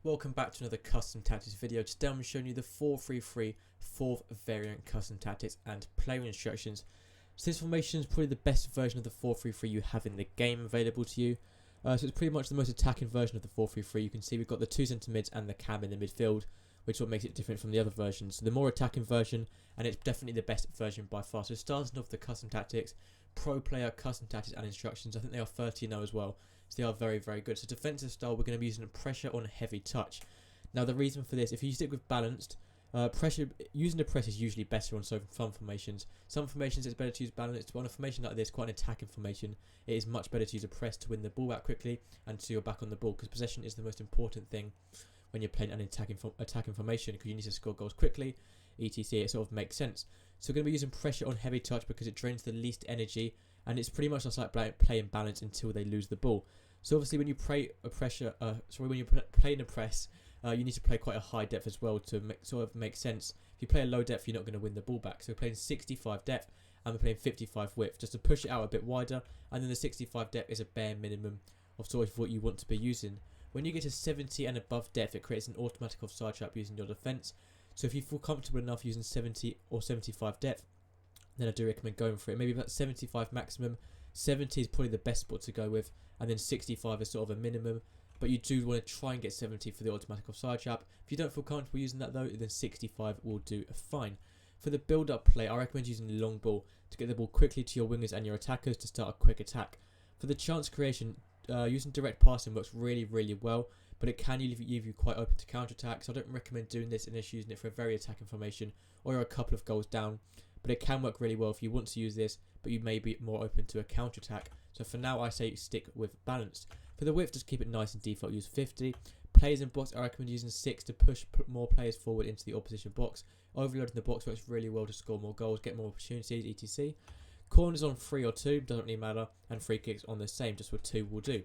Welcome back to another custom tactics video. Today I'm showing you the 4-3-3 fourth variant custom tactics and player instructions. So this formation is probably the best version of the 4-3-3 you have in the game available to you. So it's pretty much the most attacking version of the 4-3-3. You can see we've got the two centre mids and the cam in the midfield, which is what makes it different from the other versions. So the more attacking version, and it's definitely the best version by far. So starting off the custom tactics, pro player custom tactics and instructions, I think they are 30-0 as well. So they are very, very good. So defensive style, we're going to be using pressure on heavy touch. Now the reason for this, if you stick with balanced, using the press is usually better on some formations. Some formations it's better to use balanced, but on a formation like this, quite an attacking formation, it is much better to use a press to win the ball back quickly and so you're back on the ball, because possession is the most important thing when you're playing an attacking formation, because you need to score goals quickly, etc. It sort of makes sense. So we're going to be using pressure on heavy touch because it drains the least energy, and it's pretty much just like playing balance until they lose the ball. So obviously when you play a playing a press, you need to play quite a high depth as well to make sense. If you play a low depth, you're not going to win the ball back. So we're playing 65 depth and we're playing 55 width, just to push it out a bit wider. And then the 65 depth is a bare minimum of sort of what you want to be using. When you get to 70 and above depth, it creates an automatic offside trap using your defense. So if you feel comfortable enough using 70 or 75 depth, then I do recommend going for it. Maybe about 75 maximum. 70 is probably the best spot to go with, and then 65 is sort of a minimum. But you do want to try and get 70 for the automatic offside trap. If you don't feel comfortable using that though, then 65 will do fine. For the build-up play, I recommend using the long ball to get the ball quickly to your wingers and your attackers to start a quick attack. For the chance creation, using direct passing works really, really well, but it can leave you quite open to counter-attack. So I don't recommend doing this unless you're using it for a very attacking formation or you're a couple of goals down. But it can work really well if you want to use this, but you may be more open to a counter-attack. So for now, I say stick with balanced. For the width, just keep it nice and default, use 50. Players in box, I recommend using 6 to push more players forward into the opposition box. Overloading the box works really well to score more goals, get more opportunities, etc. Corners on 3 or 2, doesn't really matter, and free kicks on the same, just with 2 will do.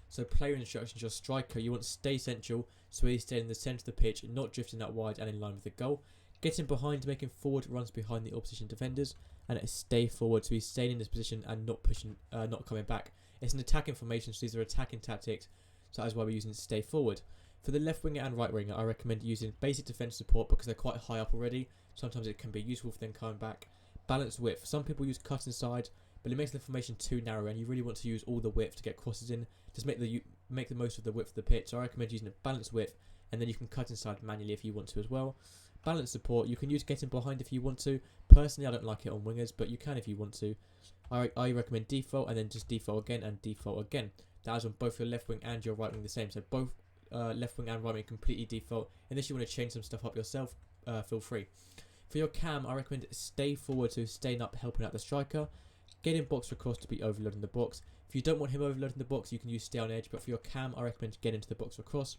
So player instructions, your striker, you want to stay central, so he's staying in the centre of the pitch, not drifting out wide and in line with the goal. Getting behind, making forward runs behind the opposition defenders, and stay forward, so he's staying in this position and not pushing, not coming back. It's an attacking formation, so these are attacking tactics, so that is why we're using stay forward. For the left winger and right winger, I recommend using basic defence support because they're quite high up already. Sometimes it can be useful for them coming back. Balanced width. Some people use cut inside, but it makes the formation too narrow, and you really want to use all the width to get crosses in. Just make the most of the width of the pitch. So I recommend using a balanced width, and then you can cut inside manually if you want to as well. Balance support, you can use getting behind if you want to. Personally, I don't like it on wingers, but you can if you want to. I recommend default, and then just default again and default again. That is on both your left wing and your right wing the same. So both left wing and right wing completely default. Unless you want to change some stuff up yourself, feel free. For your cam, I recommend stay forward, so staying up, helping out the striker. Getting box across to be overloading the box. If you don't want him overloading the box, you can use stay on edge. But for your cam, I recommend get into the box across.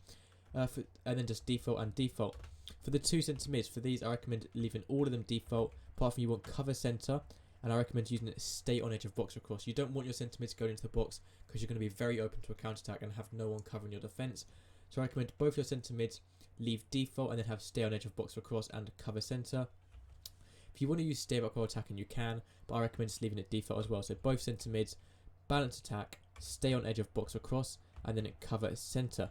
And then just default and default. For the 2 centre mids, for these I recommend leaving all of them default, apart from you want cover centre, and I recommend using it stay on edge of box across. You don't want your centre mids going into the box because you're going to be very open to a counter attack and have no one covering your defence. So I recommend both your centre mids leave default and then have stay on edge of box across and cover centre. If you want to use stay back while attacking, you can, but I recommend just leaving it default as well. So both centre mids, balance attack, stay on edge of box across, and then cover centre.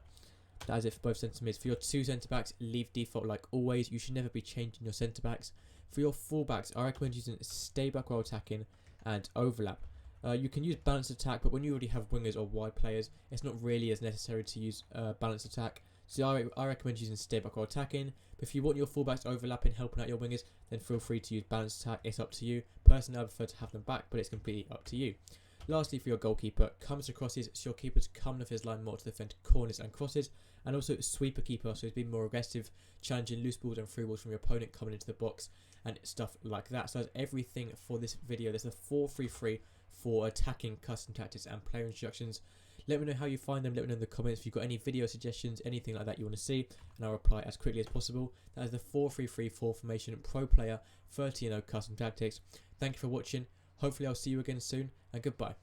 That is it for both centre mids. For your 2 centre backs, leave default like always. You should never be changing your centre backs. For your full backs, I recommend using stay back while attacking and overlap. You can use balanced attack, but when you already have wingers or wide players, it's not really as necessary to use balanced attack. So I recommend using stay back while attacking. But if you want your fullbacks overlapping, helping out your wingers, then feel free to use balanced attack. It's up to you. Personally, I prefer to have them back, but it's completely up to you. Lastly, for your goalkeeper, comes to crosses, so your keepers come off his line more to defend corners and crosses, and also sweeper keeper, so he's been more aggressive, challenging loose balls and free balls from your opponent coming into the box and stuff like that. So that's everything for this video. There's a 4-3-3 for attacking custom tactics and player instructions. Let me know how you find them. Let me know in the comments if you've got any video suggestions, anything like that you want to see, and I'll reply as quickly as possible. That is the 4-3-3 formation pro player 30-0 custom tactics. Thank you for watching. Hopefully I'll see you again soon, and goodbye.